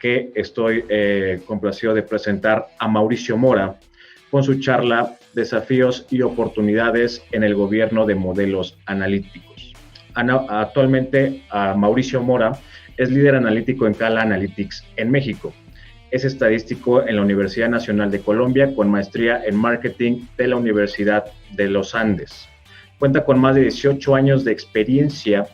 que estoy complacido de presentar a Mauricio Mora con su charla Desafíos y oportunidades en el gobierno de modelos analíticos. Actualmente, Mauricio Mora es líder analítico en Cala Analytics en México. Es estadístico en la Universidad Nacional de Colombia con maestría en marketing de la Universidad de los Andes. Cuenta con más de 18 años de experiencia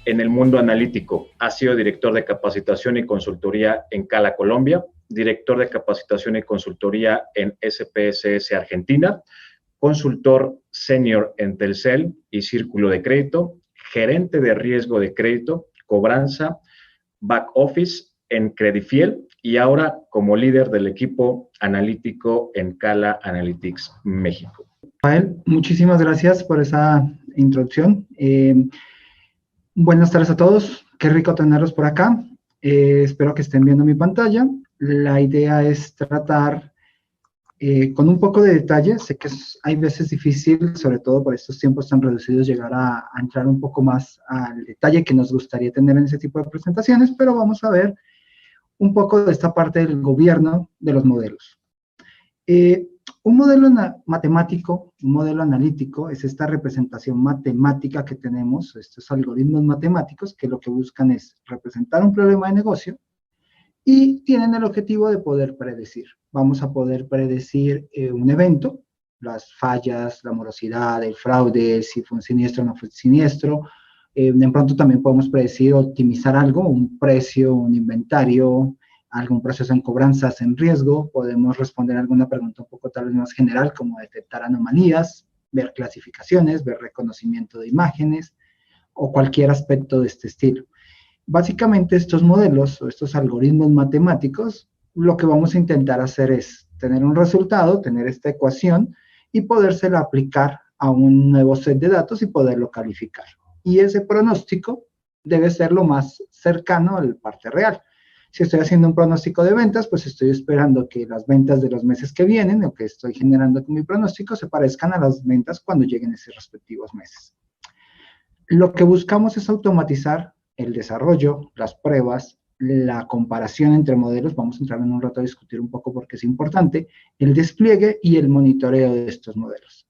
en el mundo analítico. Ha sido director de capacitación y consultoría en Cala Colombia, director de capacitación y consultoría en SPSS Argentina, consultor senior en Telcel y Círculo de Crédito, gerente de riesgo de crédito, cobranza, back office en Credifiel y ahora como líder del equipo analítico en Cala Analytics México. Rafael, muchísimas gracias por esa introducción. Buenas tardes a todos, qué rico tenerlos por acá. Espero que estén viendo mi pantalla. La idea es tratar con un poco de detalle. Sé que hay veces difícil, sobre todo por estos tiempos tan reducidos, llegar a entrar un poco más al detalle que nos gustaría tener en ese tipo de presentaciones, pero vamos a ver un poco de esta parte del gobierno de los modelos. Un modelo matemático, un modelo analítico, es esta representación matemática que tenemos, estos algoritmos matemáticos que lo que buscan es representar un problema de negocio y tienen el objetivo de poder predecir. Vamos a poder predecir un evento, las fallas, la morosidad, el fraude, si fue un siniestro o no fue un siniestro. De pronto también podemos predecir, optimizar algo, un precio, un inventario, algún proceso en cobranzas en riesgo. Podemos responder alguna pregunta un poco tal vez más general, como detectar anomalías, ver clasificaciones, ver reconocimiento de imágenes o cualquier aspecto de este estilo. Básicamente estos modelos o estos algoritmos matemáticos, lo que vamos a intentar hacer es tener un resultado, tener esta ecuación y podérsela aplicar a un nuevo set de datos y poderlo calificar. Y ese pronóstico debe ser lo más cercano a la parte real. Si estoy haciendo un pronóstico de ventas, pues estoy esperando que las ventas de los meses que vienen, o que estoy generando con mi pronóstico, se parezcan a las ventas cuando lleguen esos respectivos meses. Lo que buscamos es automatizar el desarrollo, las pruebas, la comparación entre modelos. Vamos a entrar en un rato a discutir un poco porque es importante, el despliegue y el monitoreo de estos modelos.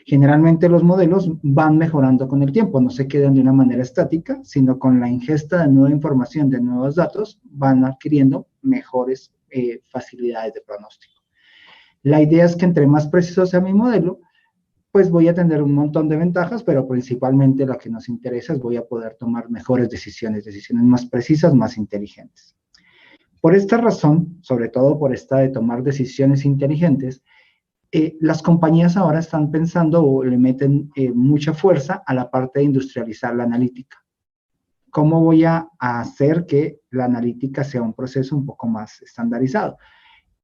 Generalmente los modelos van mejorando con el tiempo, no se quedan de una manera estática, sino con la ingesta de nueva información, de nuevos datos, van adquiriendo mejores facilidades de pronóstico. La idea es que entre más preciso sea mi modelo, pues voy a tener un montón de ventajas, pero principalmente lo que nos interesa es voy a poder tomar mejores decisiones, decisiones más precisas, más inteligentes. Por esta razón, sobre todo por esta de tomar decisiones inteligentes, las compañías ahora están pensando o le meten mucha fuerza a la parte de industrializar la analítica. ¿Cómo voy a hacer que la analítica sea un proceso un poco más estandarizado?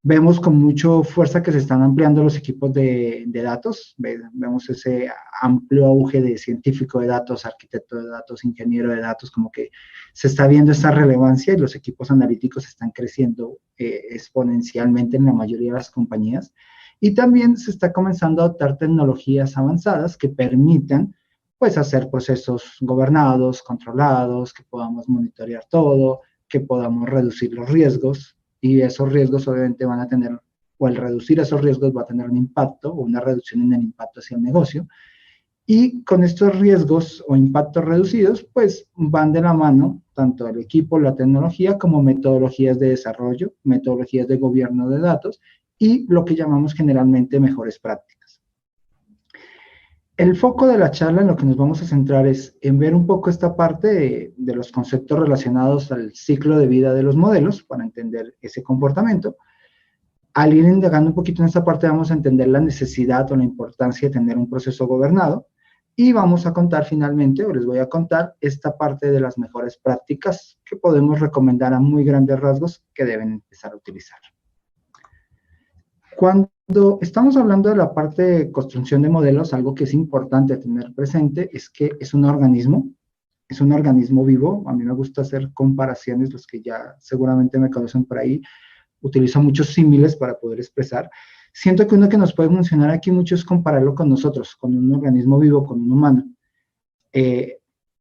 Vemos con mucha fuerza que se están ampliando los equipos de datos. Vemos ese amplio auge de científico de datos, arquitecto de datos, ingeniero de datos, como que se está viendo esa relevancia y los equipos analíticos están creciendo exponencialmente en la mayoría de las compañías. Y también se está comenzando a adoptar tecnologías avanzadas que permitan, pues, hacer procesos gobernados, controlados, que podamos monitorear todo, que podamos reducir los riesgos, y esos riesgos obviamente van a tener, o el reducir esos riesgos va a tener un impacto, o una reducción en el impacto hacia el negocio, y con estos riesgos o impactos reducidos, pues, van de la mano tanto el equipo, la tecnología, como metodologías de desarrollo, metodologías de gobierno de datos, y lo que llamamos generalmente mejores prácticas. El foco de la charla en lo que nos vamos a centrar es en ver un poco esta parte de los conceptos relacionados al ciclo de vida de los modelos para entender ese comportamiento. Al ir indagando un poquito en esta parte vamos a entender la necesidad o la importancia de tener un proceso gobernado y vamos a contar finalmente, o les voy a contar, esta parte de las mejores prácticas que podemos recomendar a muy grandes rasgos que deben empezar a utilizar. Cuando estamos hablando de la parte de construcción de modelos, algo que es importante tener presente es que es un organismo vivo. A mí me gusta hacer comparaciones, los que ya seguramente me conocen por ahí, utilizo muchos símiles para poder expresar. Siento que uno que nos puede funcionar aquí mucho es compararlo con nosotros, con un organismo vivo, con un humano.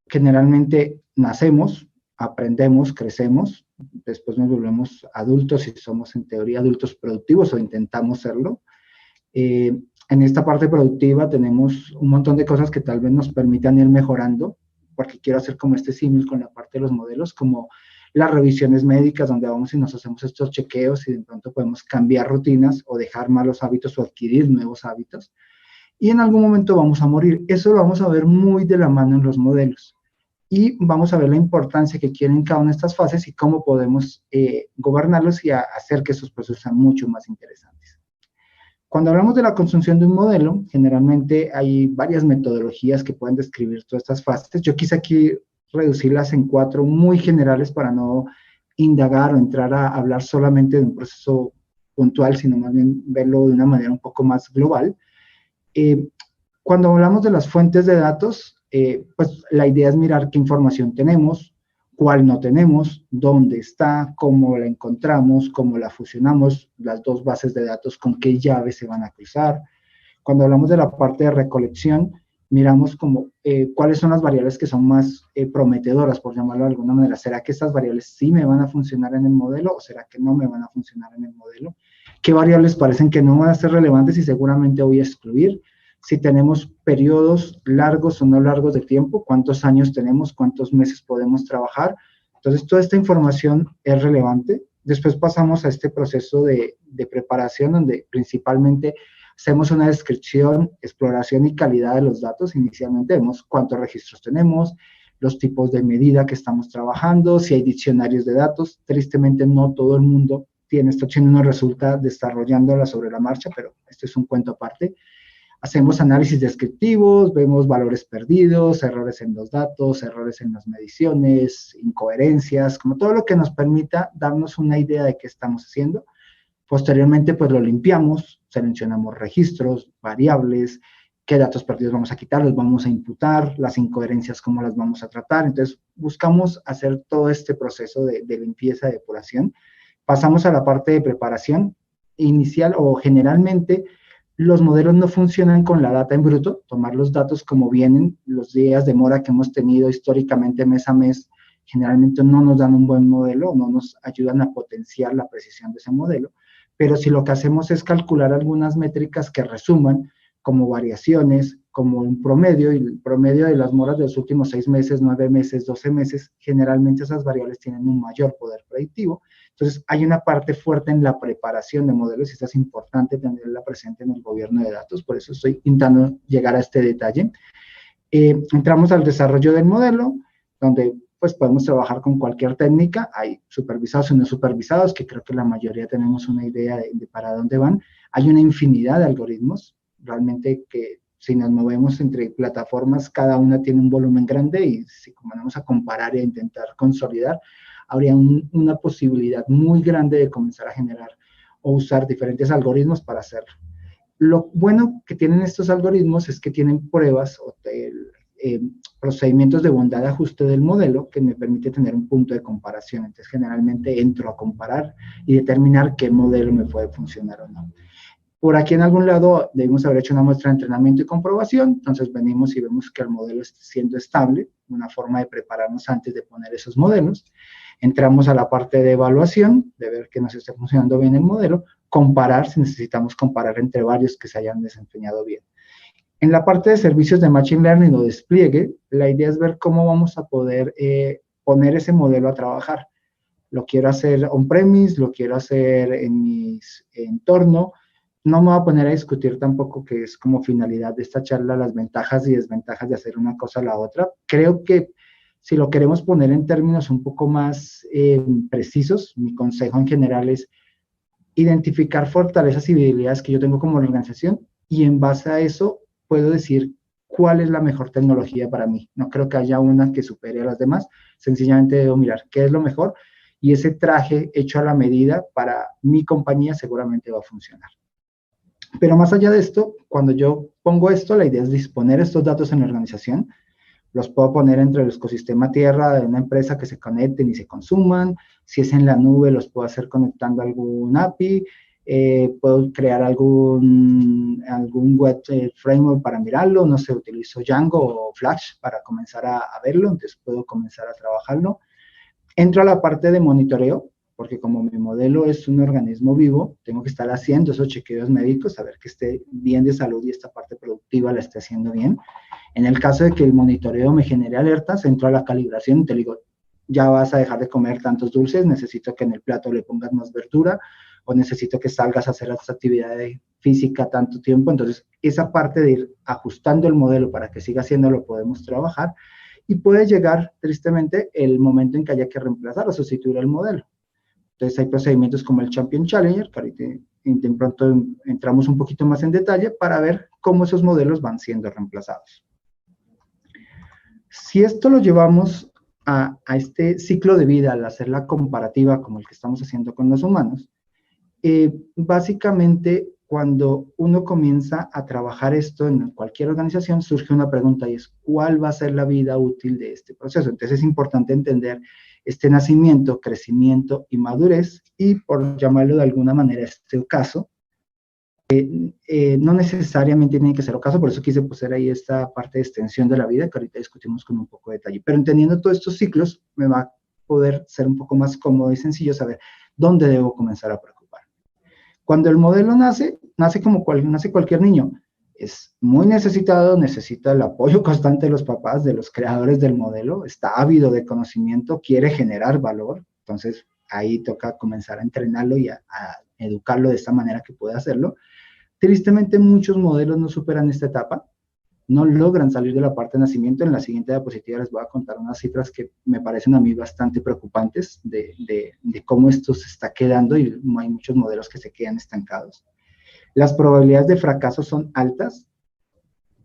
Generalmente nacemos, aprendemos, crecemos, después nos volvemos adultos y somos en teoría adultos productivos o intentamos serlo. En esta parte productiva tenemos un montón de cosas que tal vez nos permitan ir mejorando, porque quiero hacer como este símil con la parte de los modelos, como las revisiones médicas, donde vamos y nos hacemos estos chequeos y de pronto podemos cambiar rutinas o dejar malos hábitos o adquirir nuevos hábitos. Y en algún momento vamos a morir. Eso lo vamos a ver muy de la mano en los modelos. Y vamos a ver la importancia que tienen cada una de estas fases y cómo podemos gobernarlos y hacer que esos procesos sean mucho más interesantes. Cuando hablamos de la construcción de un modelo, generalmente hay varias metodologías que pueden describir todas estas fases. Yo quise aquí reducirlas en 4 muy generales para no indagar o entrar a hablar solamente de un proceso puntual, sino más bien verlo de una manera un poco más global. Cuando hablamos de las fuentes de datos, pues la idea es mirar qué información tenemos, cuál no tenemos, dónde está, cómo la encontramos, cómo la fusionamos, las 2 bases de datos, con qué llaves se van a cruzar. Cuando hablamos de la parte de recolección, miramos como, cuáles son las variables que son más prometedoras, por llamarlo de alguna manera. ¿Será que estas variables sí me van a funcionar en el modelo o será que no me van a funcionar en el modelo? ¿Qué variables parecen que no van a ser relevantes y seguramente voy a excluir? Si tenemos periodos largos o no largos de tiempo, cuántos años tenemos, cuántos meses podemos trabajar. Entonces, toda esta información es relevante. Después pasamos a este proceso de preparación, donde principalmente hacemos una descripción, exploración y calidad de los datos. Inicialmente vemos cuántos registros tenemos, los tipos de medida que estamos trabajando, si hay diccionarios de datos. Tristemente, no todo el mundo tiene esta opción y nos resulta desarrollándola sobre la marcha, pero este es un cuento aparte. Hacemos análisis descriptivos, vemos valores perdidos, errores en los datos, errores en las mediciones, incoherencias, como todo lo que nos permita darnos una idea de qué estamos haciendo. Posteriormente, pues lo limpiamos, seleccionamos registros, variables, qué datos perdidos vamos a quitar, los vamos a imputar, las incoherencias, cómo las vamos a tratar. Entonces, buscamos hacer todo este proceso de limpieza, de depuración. Pasamos a la parte de preparación inicial o generalmente. Los modelos no funcionan con la data en bruto, tomar los datos como vienen, los días de mora que hemos tenido históricamente mes a mes, generalmente no nos dan un buen modelo, no nos ayudan a potenciar la precisión de ese modelo, pero si lo que hacemos es calcular algunas métricas que resuman, como variaciones, como un promedio, y el promedio de las moras de los últimos 6 meses, 9 meses, 12 meses, generalmente esas variables tienen un mayor poder predictivo. Entonces, hay una parte fuerte en la preparación de modelos y esta es importante tenerla presente en el gobierno de datos, por eso estoy intentando llegar a este detalle. Entramos al desarrollo del modelo, donde pues podemos trabajar con cualquier técnica, hay supervisados y no supervisados, que creo que la mayoría tenemos una idea de para dónde van. Hay una infinidad de algoritmos, realmente que si nos movemos entre plataformas, cada una tiene un volumen grande y si comenzamos a comparar e intentar consolidar, habría una posibilidad muy grande de comenzar a generar o usar diferentes algoritmos para hacerlo. Lo bueno que tienen estos algoritmos es que tienen pruebas o procedimientos de bondad de ajuste del modelo que me permite tener un punto de comparación. Entonces, generalmente entro a comparar y determinar qué modelo me puede funcionar o no. Por aquí en algún lado debemos haber hecho una muestra de entrenamiento y comprobación, entonces venimos y vemos que el modelo está siendo estable, una forma de prepararnos antes de poner esos modelos. Entramos a la parte de evaluación, de ver que nos esté funcionando bien el modelo, comparar si necesitamos comparar entre varios que se hayan desempeñado bien. En la parte de servicios de Machine Learning o despliegue, la idea es ver cómo vamos a poder poner ese modelo a trabajar. Lo quiero hacer on-premise, lo quiero hacer en mi entorno. No me voy a poner a discutir tampoco, que es como finalidad de esta charla, las ventajas y desventajas de hacer una cosa a la otra. Creo que si lo queremos poner en términos un poco más precisos, mi consejo en general es identificar fortalezas y debilidades que yo tengo como organización y en base a eso puedo decir cuál es la mejor tecnología para mí. No creo que haya una que supere a las demás, sencillamente debo mirar qué es lo mejor y ese traje hecho a la medida para mi compañía seguramente va a funcionar. Pero más allá de esto, cuando yo pongo esto, la idea es disponer estos datos en la organización. Los puedo poner entre el ecosistema tierra de una empresa que se conecten y se consuman. Si es en la nube, los puedo hacer conectando algún API. Puedo crear algún web framework para mirarlo. No sé, utilizo Django o Flash para comenzar a verlo. Entonces puedo comenzar a trabajarlo. Entro a la parte de monitoreo, porque como mi modelo es un organismo vivo, tengo que estar haciendo esos chequeos médicos, saber que esté bien de salud y esta parte productiva la esté haciendo bien. En el caso de que el monitoreo me genere alertas, entro a la calibración y te digo, ya vas a dejar de comer tantos dulces, necesito que en el plato le pongas más verdura, o necesito que salgas a hacer esta actividad física tanto tiempo. Entonces, esa parte de ir ajustando el modelo para que siga haciendo lo podemos trabajar, y puede llegar, tristemente, el momento en que haya que reemplazar o sustituir el modelo. Entonces, hay procedimientos como el Champion Challenger, que ahorita de pronto entramos un poquito más en detalle para ver cómo esos modelos van siendo reemplazados. Si esto lo llevamos a este ciclo de vida, al hacer la comparativa como el que estamos haciendo con los humanos, básicamente cuando uno comienza a trabajar esto en cualquier organización, surge una pregunta y es, ¿cuál va a ser la vida útil de este proceso? Entonces es importante entender este nacimiento, crecimiento y madurez, y por llamarlo de alguna manera este ocaso, no necesariamente tiene que ser ocaso, por eso quise poner ahí esta parte de extensión de la vida, que ahorita discutimos con un poco de detalle. Pero entendiendo todos estos ciclos, me va a poder ser un poco más cómodo y sencillo saber dónde debo comenzar a preocupar. Cuando el modelo nace como nace cualquier niño. Es muy necesitado, necesita el apoyo constante de los papás, de los creadores del modelo, está ávido de conocimiento, quiere generar valor. Entonces, ahí toca comenzar a entrenarlo y a educarlo de esta manera que puede hacerlo. Tristemente, muchos modelos no superan esta etapa, no logran salir de la parte de nacimiento. En la siguiente diapositiva les voy a contar unas cifras que me parecen a mí bastante preocupantes de cómo esto se está quedando, y hay muchos modelos que se quedan estancados. Las probabilidades de fracaso son altas.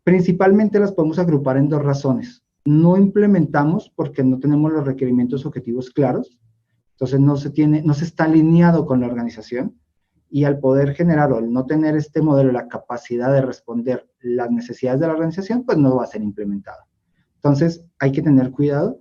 Principalmente las podemos agrupar en dos razones. No implementamos porque no tenemos los requerimientos objetivos claros, entonces no se está alineado con la organización, y al poder generar o al no tener este modelo la capacidad de responder las necesidades de la organización, pues no va a ser implementado. Entonces hay que tener cuidado.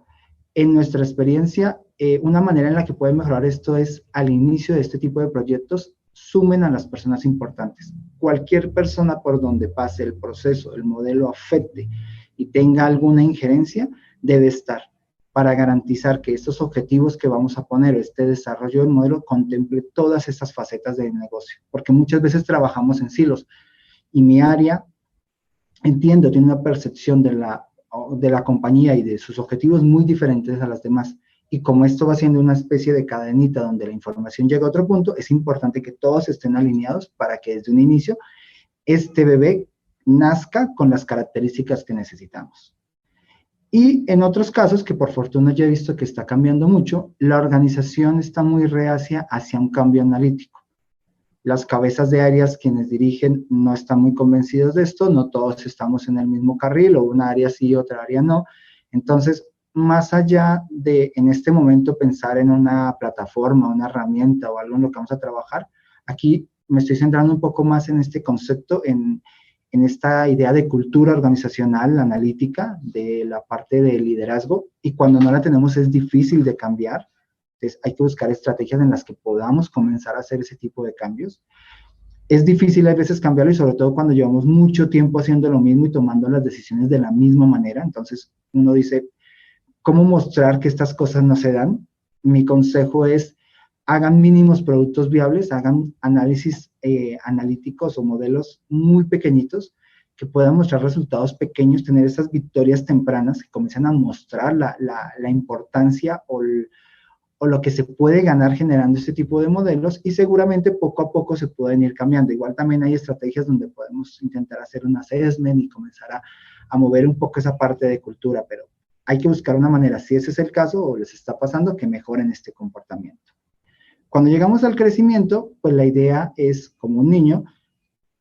En nuestra experiencia, una manera en la que puede mejorar esto es al inicio de este tipo de proyectos, sumen a las personas importantes. Cualquier persona por donde pase el proceso, el modelo afecte y tenga alguna injerencia, debe estar, para garantizar que estos objetivos que vamos a poner, este desarrollo del modelo, contemple todas estas facetas del negocio. Porque muchas veces trabajamos en silos, y mi área, entiendo, tiene una percepción de la compañía y de sus objetivos muy diferentes a las demás. Y como esto va siendo una especie de cadenita donde la información llega a otro punto, es importante que todos estén alineados para que desde un inicio este bebé nazca con las características que necesitamos. Y en otros casos, que por fortuna ya he visto que está cambiando mucho, la organización está muy reacia hacia un cambio analítico. Las cabezas de áreas, quienes dirigen, no están muy convencidos de esto, no todos estamos en el mismo carril, o una área sí, otra área no. Entonces, más allá de en este momento pensar en una plataforma, una herramienta o algo en lo que vamos a trabajar, aquí me estoy centrando un poco más en este concepto, en esta idea de cultura organizacional, analítica, de la parte de liderazgo, y cuando no la tenemos es difícil de cambiar. Entonces hay que buscar estrategias en las que podamos comenzar a hacer ese tipo de cambios. Es difícil a veces cambiarlo, y sobre todo cuando llevamos mucho tiempo haciendo lo mismo y tomando las decisiones de la misma manera. Entonces uno dice, ¿cómo mostrar que estas cosas no se dan? Mi consejo es, hagan mínimos productos viables, hagan análisis analíticos o modelos muy pequeñitos que puedan mostrar resultados pequeños, tener esas victorias tempranas que comiencen a mostrar la importancia o lo que se puede ganar generando este tipo de modelos, y seguramente poco a poco se pueden ir cambiando. Igual también hay estrategias donde podemos intentar hacer un assessment y comenzar a mover un poco esa parte de cultura, pero hay que buscar una manera, si ese es el caso o les está pasando, que mejoren este comportamiento. Cuando llegamos al crecimiento, pues la idea es, como un niño,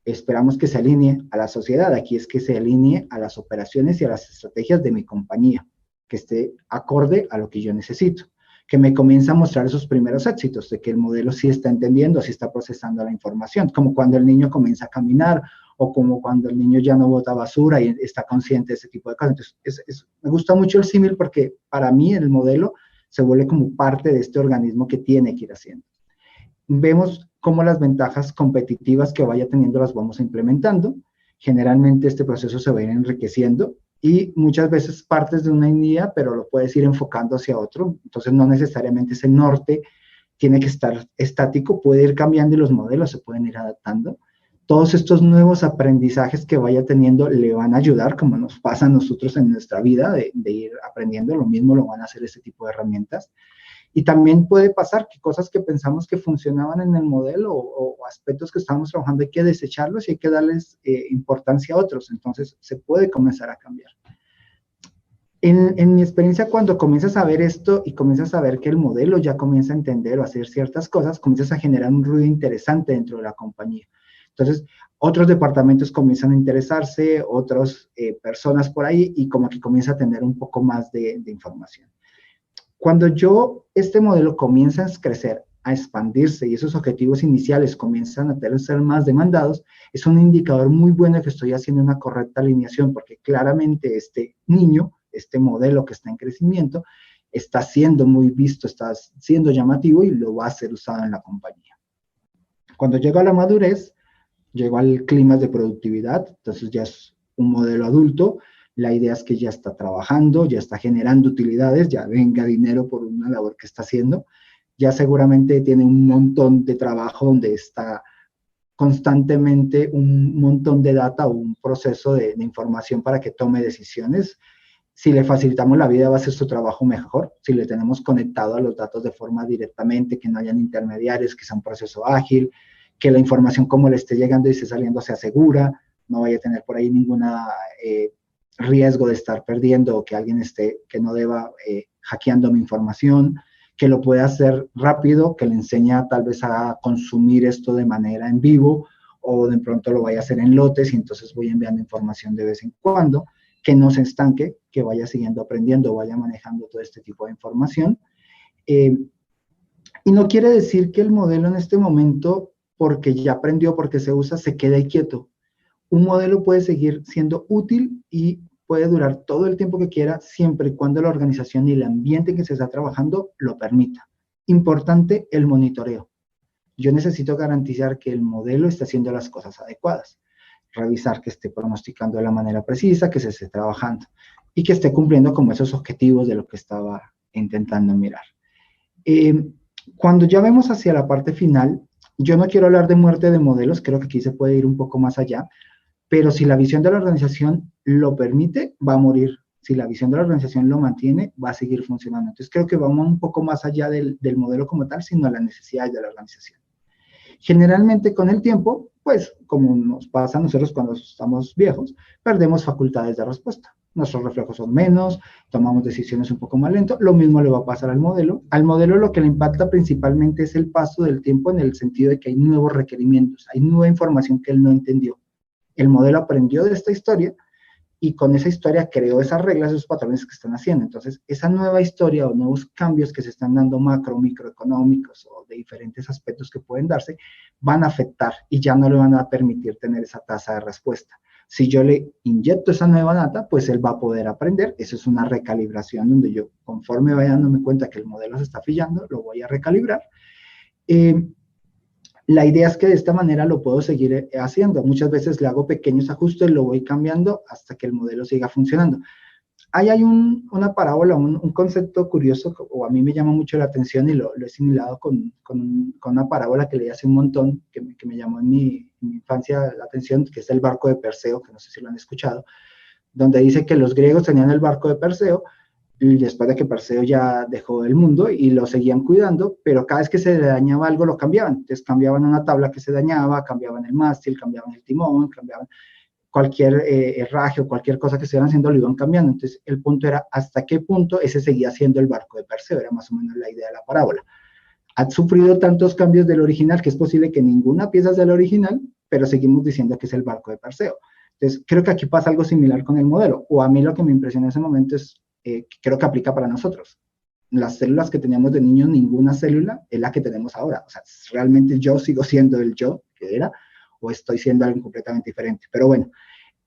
esperamos que se alinee a la sociedad. Aquí es que se alinee a las operaciones y a las estrategias de mi compañía, que esté acorde a lo que yo necesito, que me comienza a mostrar esos primeros éxitos, de que el modelo sí está entendiendo, sí está procesando la información, como cuando el niño comienza a caminar, o como cuando el niño ya no bota basura y está consciente de ese tipo de cosas. Entonces, me gusta mucho el símil porque para mí el modelo se vuelve como parte de este organismo que tiene que ir haciendo. Vemos cómo las ventajas competitivas que vaya teniendo las vamos implementando. Generalmente este proceso se va a ir enriqueciendo, y muchas veces partes de una idea, pero lo puedes ir enfocando hacia otro. Entonces, no necesariamente ese norte tiene que estar estático, puede ir cambiando y los modelos se pueden ir adaptando. Todos estos nuevos aprendizajes que vaya teniendo le van a ayudar, como nos pasa a nosotros en nuestra vida, de ir aprendiendo, lo mismo lo van a hacer este tipo de herramientas. Y también puede pasar que cosas que pensamos que funcionaban en el modelo o aspectos que estamos trabajando hay que desecharlos y hay que darles importancia a otros. Entonces, se puede comenzar a cambiar. En mi experiencia, cuando comienzas a ver esto y comienzas a ver que el modelo ya comienza a entender o a hacer ciertas cosas, comienzas a generar un ruido interesante dentro de la compañía. Entonces, otros departamentos comienzan a interesarse, otras personas por ahí, y como que comienza a tener un poco más de información. Cuando este modelo comienza a crecer, a expandirse y esos objetivos iniciales comienzan a ser más demandados, es un indicador muy bueno que estoy haciendo una correcta alineación, porque claramente este niño, este modelo que está en crecimiento, está siendo muy visto, está siendo llamativo y lo va a ser usado en la compañía. Cuando llega a la madurez, llegó al clima de productividad, entonces ya es un modelo adulto. La idea es que ya está trabajando, ya está generando utilidades, ya venga dinero por una labor que está haciendo, ya seguramente tiene un montón de trabajo donde está constantemente un montón de data o un proceso de información para que tome decisiones. Si le facilitamos la vida, va a ser su trabajo mejor. Si le tenemos conectado a los datos de forma directamente, que no hayan intermediarios, que sea un proceso ágil, que la información como le esté llegando y esté saliendo sea segura, no vaya a tener por ahí ninguna riesgo de estar perdiendo o que alguien que no deba hackeando mi información, que lo pueda hacer rápido, que le enseña tal vez a consumir esto de manera en vivo o de pronto lo vaya a hacer en lotes y entonces voy enviando información de vez en cuando, que no se estanque, que vaya siguiendo aprendiendo, vaya manejando todo este tipo de información. Y no quiere decir que el modelo en este momento, porque ya aprendió, porque se usa, se quede quieto. Un modelo puede seguir siendo útil y puede durar todo el tiempo que quiera, siempre y cuando la organización y el ambiente en que se está trabajando lo permita. Importante, el monitoreo. Yo necesito garantizar que el modelo esté haciendo las cosas adecuadas. Revisar que esté pronosticando de la manera precisa, que se esté trabajando y que esté cumpliendo como esos objetivos de lo que estaba intentando mirar. Cuando ya vemos hacia la parte final, yo no quiero hablar de muerte de modelos, creo que aquí se puede ir un poco más allá, pero si la visión de la organización lo permite, va a morir. Si la visión de la organización lo mantiene, va a seguir funcionando. Entonces creo que vamos un poco más allá del modelo como tal, sino a las necesidades de la organización. Generalmente con el tiempo, pues como nos pasa a nosotros cuando estamos viejos, perdemos facultades de respuesta. Nuestros reflejos son menos, tomamos decisiones un poco más lento. Lo mismo le va a pasar al modelo. Al modelo lo que le impacta principalmente es el paso del tiempo en el sentido de que hay nuevos requerimientos, hay nueva información que él no entendió. El modelo aprendió de esta historia y con esa historia creó esas reglas, esos patrones que están haciendo. Entonces, esa nueva historia o nuevos cambios que se están dando microeconómicos o de diferentes aspectos que pueden darse, van a afectar y ya no le van a permitir tener esa tasa de respuesta. Si yo le inyecto esa nueva data, pues él va a poder aprender. Eso es una recalibración donde yo, conforme vaya dándome cuenta que el modelo se está fallando, lo voy a recalibrar. La idea es que de esta manera lo puedo seguir haciendo. Muchas veces le hago pequeños ajustes, lo voy cambiando hasta que el modelo siga funcionando. Ahí hay una parábola, un concepto curioso, o a mí me llama mucho la atención y lo he similado con una parábola que leí hace un montón, que me llamó en mi infancia la atención, que es el barco de Perseo, que no sé si lo han escuchado, donde dice que los griegos tenían el barco de Perseo, y después de que Perseo ya dejó el mundo y lo seguían cuidando, pero cada vez que se le dañaba algo lo cambiaban. Entonces cambiaban una tabla que se dañaba, cambiaban el mástil, cambiaban el timón, cambiaban cualquier herraje o cualquier cosa que estuvieran haciendo, lo iban cambiando. Entonces el punto era hasta qué punto ese seguía siendo el barco de Perseo, era más o menos la idea de la parábola. Ha sufrido tantos cambios del original que es posible que ninguna pieza sea la original, pero seguimos diciendo que es el barco de Perseo. Entonces creo que aquí pasa algo similar con el modelo, o a mí lo que me impresiona en ese momento es creo que aplica para nosotros. Las células que teníamos de niños, ninguna célula es la que tenemos ahora. O sea, realmente yo sigo siendo el yo que era o estoy siendo algo completamente diferente. Pero bueno,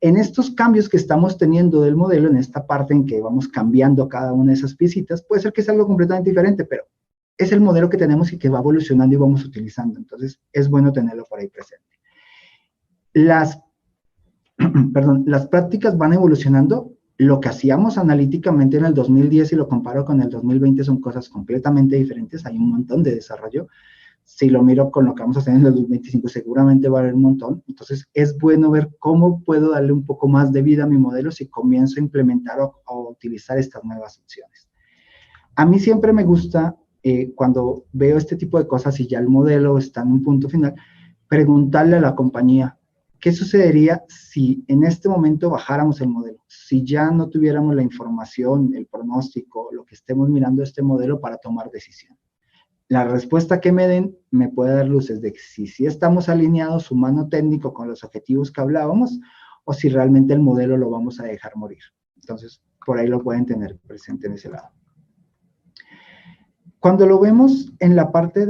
en estos cambios que estamos teniendo del modelo, en esta parte en que vamos cambiando cada una de esas piecitas, puede ser que sea algo completamente diferente, pero es el modelo que tenemos y que va evolucionando y vamos utilizando. Entonces, es bueno tenerlo por ahí presente. Las prácticas van evolucionando. lo que hacíamos analíticamente en el 2010 y lo comparo con el 2020 son cosas completamente diferentes, hay un montón de desarrollo. Si lo miro con lo que vamos a hacer en el 2025, seguramente va a haber un montón. Entonces, es bueno ver cómo puedo darle un poco más de vida a mi modelo si comienzo a implementar o utilizar estas nuevas opciones. A mí siempre me gusta, cuando veo este tipo de cosas y ya el modelo está en un punto final, preguntarle a la compañía, ¿qué sucedería si en este momento bajáramos el modelo? Si ya no tuviéramos la información, el pronóstico, lo que estemos mirando este modelo para tomar decisión. La respuesta que me den me puede dar luces de si estamos alineados humano técnico con los objetivos que hablábamos o si realmente el modelo lo vamos a dejar morir. Entonces, por ahí lo pueden tener presente en ese lado. Cuando lo vemos en la parte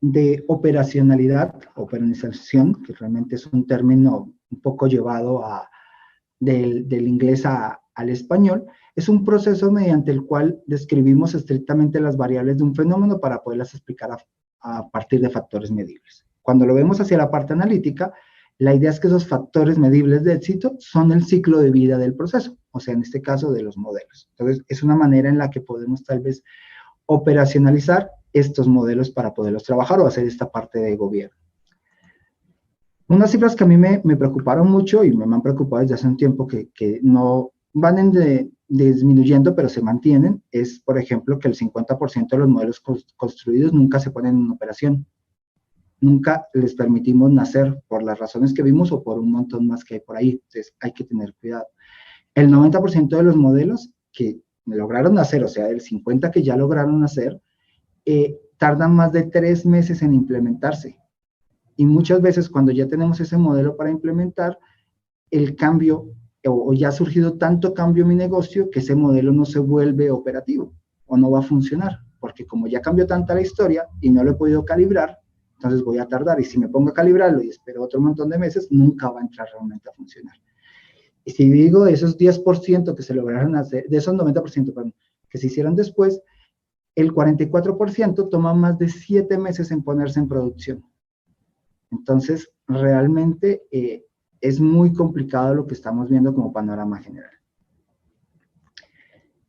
de operacionalización, que realmente es un término un poco llevado del inglés al español, es un proceso mediante el cual describimos estrictamente las variables de un fenómeno para poderlas explicar a partir de factores medibles. Cuando lo vemos hacia la parte analítica, la idea es que esos factores medibles de éxito son el ciclo de vida del proceso, o sea, en este caso de los modelos. Entonces, es una manera en la que podemos tal vez operacionalizar estos modelos para poderlos trabajar o hacer esta parte de gobierno. Unas cifras que a mí me preocuparon mucho y me han preocupado desde hace un tiempo que no van disminuyendo, pero se mantienen, es, por ejemplo, que el 50% de los modelos construidos nunca se ponen en operación. Nunca les permitimos nacer por las razones que vimos o por un montón más que hay por ahí. Entonces, hay que tener cuidado. El 90% de los modelos que lograron nacer, o sea, el 50% que ya lograron nacer, tardan más de 3 meses en implementarse. Y muchas veces cuando ya tenemos ese modelo para implementar, el cambio, o ya ha surgido tanto cambio en mi negocio que ese modelo no se vuelve operativo o no va a funcionar. Porque como ya cambió tanta la historia y no lo he podido calibrar, entonces voy a tardar. Y si me pongo a calibrarlo y espero otro montón de meses, nunca va a entrar realmente a funcionar. Y si digo de esos 10% que se lograron hacer, de esos 90%, perdón, que se hicieron después, el 44% toma más de 7 meses en ponerse en producción. Entonces, realmente es muy complicado lo que estamos viendo como panorama general.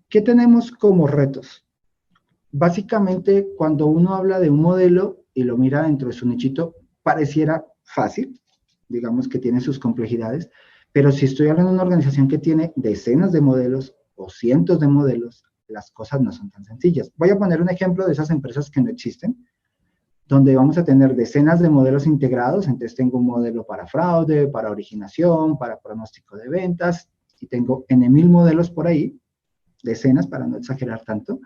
¿Qué tenemos como retos? Básicamente, cuando uno habla de un modelo y lo mira dentro de su nichito, pareciera fácil, digamos que tiene sus complejidades, pero si estoy hablando de una organización que tiene decenas de modelos o cientos de modelos, las cosas no son tan sencillas. Voy a poner un ejemplo de esas empresas que no existen, donde vamos a tener decenas de modelos integrados. Entonces tengo un modelo para fraude, para originación, para pronóstico de ventas, y tengo N,000 modelos por ahí, decenas para no exagerar tanto.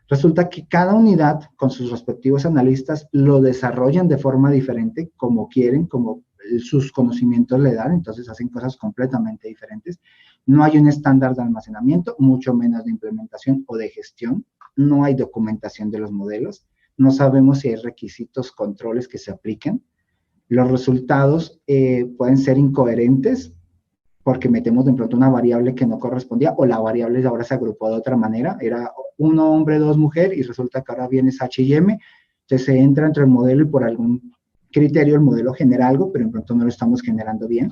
Resulta que cada unidad con sus respectivos analistas lo desarrollan de forma diferente, como quieren, como sus conocimientos le dan, entonces hacen cosas completamente diferentes. No hay un estándar de almacenamiento, mucho menos de implementación o de gestión. No hay documentación de los modelos. No sabemos si hay requisitos, controles que se apliquen. Los resultados pueden ser incoherentes porque metemos de pronto una variable que no correspondía o la variable ahora se agrupó de otra manera. Era 1 hombre, 2 mujer y resulta que ahora viene H y M. Entonces se entra entre el modelo y por algún criterio el modelo genera algo, pero de pronto no lo estamos generando bien.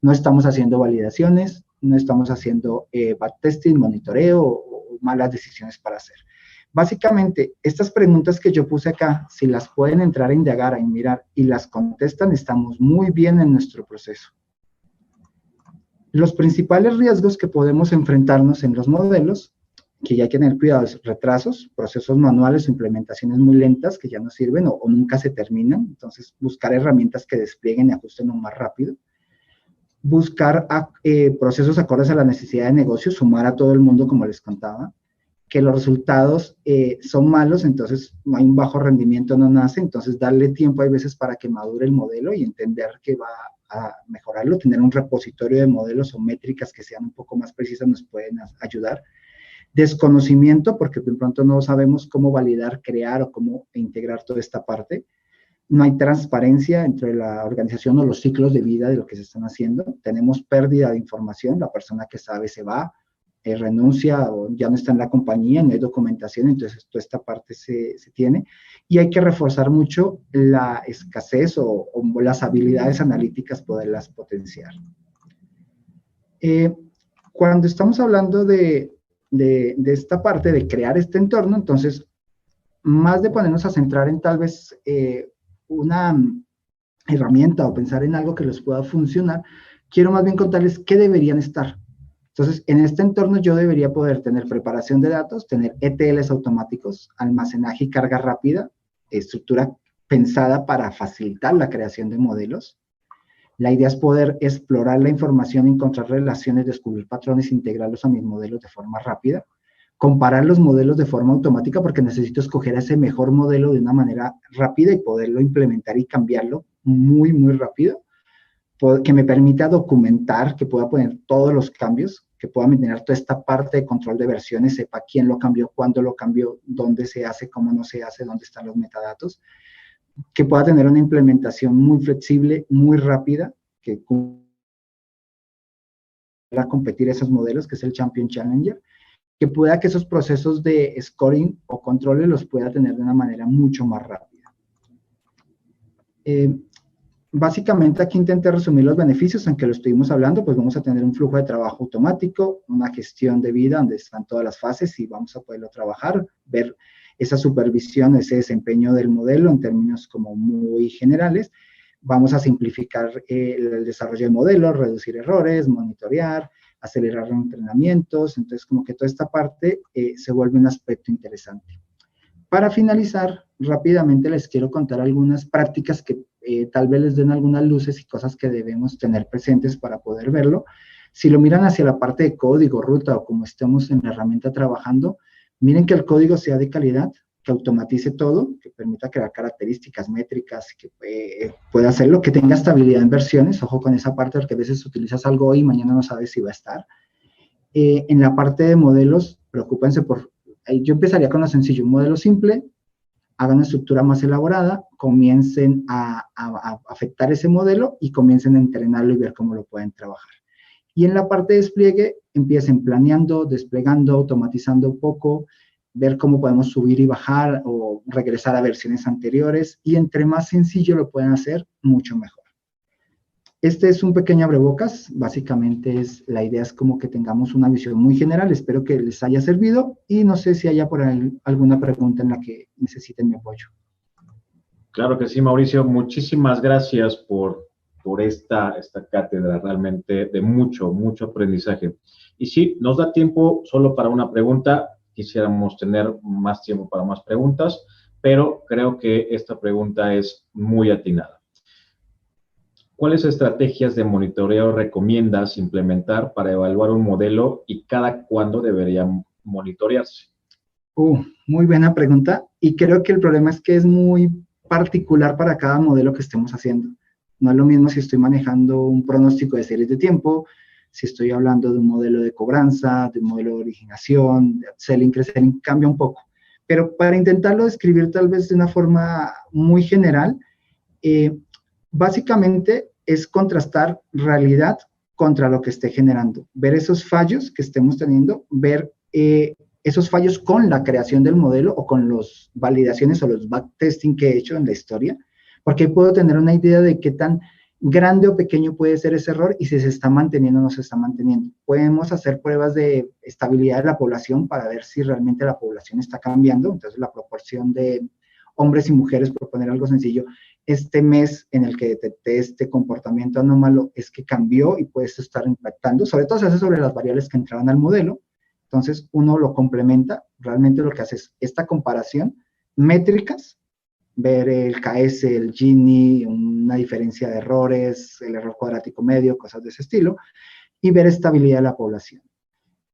No estamos haciendo validaciones, no estamos haciendo backtesting, monitoreo o malas decisiones para hacer. Básicamente, estas preguntas que yo puse acá, si las pueden entrar a indagar, a mirar y las contestan, estamos muy bien en nuestro proceso. Los principales riesgos que podemos enfrentarnos en los modelos, que ya hay que tener cuidado, es retrasos, procesos manuales o implementaciones muy lentas que ya no sirven o nunca se terminan. Entonces, buscar herramientas que desplieguen y ajusten más rápido. Buscar procesos acordes a la necesidad de negocio, sumar a todo el mundo, como les contaba. Que los resultados son malos, entonces no hay un bajo rendimiento, no nace, entonces darle tiempo hay veces para que madure el modelo y entender que va a mejorarlo, tener un repositorio de modelos o métricas que sean un poco más precisas nos pueden ayudar. Desconocimiento, porque de pronto no sabemos cómo validar, crear o cómo integrar toda esta parte. No hay transparencia entre la organización o los ciclos de vida de lo que se están haciendo. Tenemos pérdida de información, la persona que sabe se va, renuncia o ya no está en la compañía, no hay documentación, entonces toda esta parte se tiene. Y hay que reforzar mucho la escasez o las habilidades analíticas, poderlas potenciar. Cuando estamos hablando de esta parte de crear este entorno, entonces, más de ponernos a centrar en tal vez una herramienta o pensar en algo que les pueda funcionar, quiero más bien contarles qué deberían estar. Entonces, en este entorno yo debería poder tener preparación de datos, tener ETLs automáticos, almacenaje y carga rápida, estructura pensada para facilitar la creación de modelos. La idea es poder explorar la información, encontrar relaciones, descubrir patrones, integrarlos a mis modelos de forma rápida, comparar los modelos de forma automática porque necesito escoger ese mejor modelo de una manera rápida y poderlo implementar y cambiarlo muy, muy rápido, que me permita documentar, que pueda poner todos los cambios, que pueda mantener toda esta parte de control de versiones, sepa quién lo cambió, cuándo lo cambió, dónde se hace, cómo no se hace, dónde están los metadatos, que pueda tener una implementación muy flexible, muy rápida, que pueda competir esos modelos, que es el Champion Challenger, que pueda que esos procesos de scoring o controles los pueda tener de una manera mucho más rápida. Básicamente aquí intenté resumir los beneficios, aunque lo estuvimos hablando, pues vamos a tener un flujo de trabajo automático, una gestión de vida donde están todas las fases y vamos a poderlo trabajar, ver esa supervisión, ese desempeño del modelo en términos como muy generales. Vamos a simplificar el desarrollo de modelos, reducir errores, monitorear, acelerar los entrenamientos, entonces como que toda esta parte se vuelve un aspecto interesante. Para finalizar, rápidamente les quiero contar algunas prácticas que tal vez les den algunas luces y cosas que debemos tener presentes para poder verlo. Si lo miran hacia la parte de código, ruta o como estemos en la herramienta trabajando, miren que el código sea de calidad, que automatice todo, que permita crear características métricas, que pueda hacerlo, que tenga estabilidad en versiones, ojo con esa parte porque a veces utilizas algo hoy y mañana no sabes si va a estar. En la parte de modelos, preocúpense por, yo empezaría con lo sencillo, un modelo simple, hagan una estructura más elaborada, comiencen a afectar ese modelo y comiencen a entrenarlo y ver cómo lo pueden trabajar. Y en la parte de despliegue, empiecen planeando, desplegando, automatizando un poco, ver cómo podemos subir y bajar o regresar a versiones anteriores, y entre más sencillo lo pueden hacer, mucho mejor. Este es un pequeño abrebocas, básicamente la idea es como que tengamos una visión muy general, espero que les haya servido, y no sé si haya por ahí alguna pregunta en la que necesiten mi apoyo. Claro que sí, Mauricio, muchísimas gracias por esta cátedra, realmente de mucho aprendizaje. Y sí, nos da tiempo solo para una pregunta, quisiéramos tener más tiempo para más preguntas, pero creo que esta pregunta es muy atinada. ¿Cuáles estrategias de monitoreo recomiendas implementar para evaluar un modelo y cada cuándo debería monitorearse? Muy buena pregunta, y creo que el problema es que es muy particular para cada modelo que estemos haciendo. No es lo mismo si estoy manejando un pronóstico de series de tiempo, si estoy hablando de un modelo de cobranza, de un modelo de originación, de upselling, cross-selling, cambia un poco. Pero para intentarlo describir tal vez de una forma muy general, básicamente es contrastar realidad contra lo que esté generando, ver esos fallos que estemos teniendo, ver esos fallos con la creación del modelo o con las validaciones o los backtesting que he hecho en la historia, porque puedo tener una idea de qué tan grande o pequeño puede ser ese error y si se está manteniendo o no se está manteniendo. Podemos hacer pruebas de estabilidad de la población para ver si realmente la población está cambiando, entonces la proporción de hombres y mujeres, por poner algo sencillo, este mes en el que detecté este comportamiento anómalo es que cambió y puede estar impactando, sobre todo se hace sobre las variables que entraban al modelo. Entonces uno lo complementa, realmente lo que hace es esta comparación, métricas, ver el KS, el Gini, una diferencia de errores, el error cuadrático medio, cosas de ese estilo, y ver estabilidad de la población.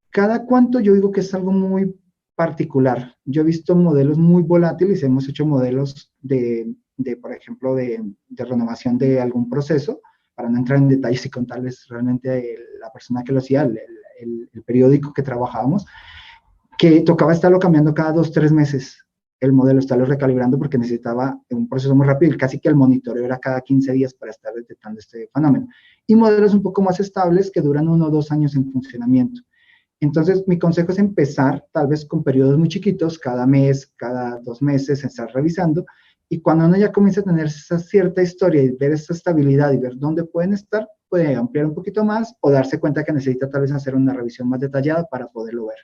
Cada cuánto yo digo que es algo muy particular. Yo he visto modelos muy volátiles, hemos hecho modelos por ejemplo, de renovación de algún proceso, para no entrar en detalles y contarles realmente la persona que lo hacía, el periódico que trabajábamos, que tocaba estarlo cambiando cada 2-3 meses el modelo, estarlo recalibrando porque necesitaba un proceso muy rápido y casi que el monitoreo era cada 15 días para estar detectando este fenómeno. Y modelos un poco más estables que duran 1 o 2 años en funcionamiento. Entonces, mi consejo es empezar tal vez con periodos muy chiquitos, cada mes, cada 2 meses, estar revisando Y cuando uno ya comienza a tener esa cierta historia y ver esa estabilidad y ver dónde pueden estar, puede ampliar un poquito más o darse cuenta que necesita tal vez hacer una revisión más detallada para poderlo ver.